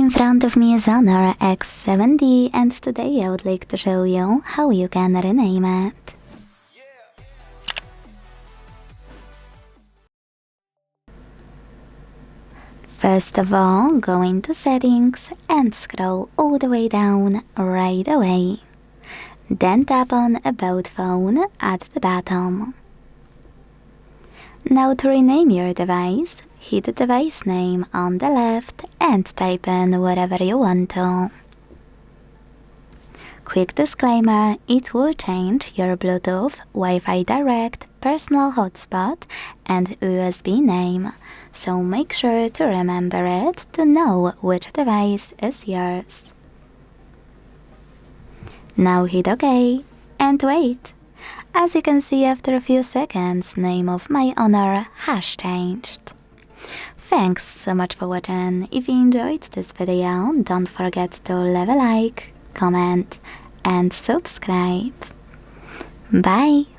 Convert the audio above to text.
In front of me is HONOR X7d, and today I would like to show you how you can rename it. First of all, go into settings and scroll all the way down right away. Then tap on About Phone at the bottom. Now to rename your device, hit the device name on the left and type in whatever you want to. Quick disclaimer, it will change your Bluetooth, Wi-Fi Direct, personal hotspot and USB name, so make sure to remember it to know which device is yours. Now hit OK and wait. As you can see, after a few seconds, name of my HONOR has changed. Thanks so much for watching. If you enjoyed this video, don't forget to leave a like, comment and subscribe. Bye!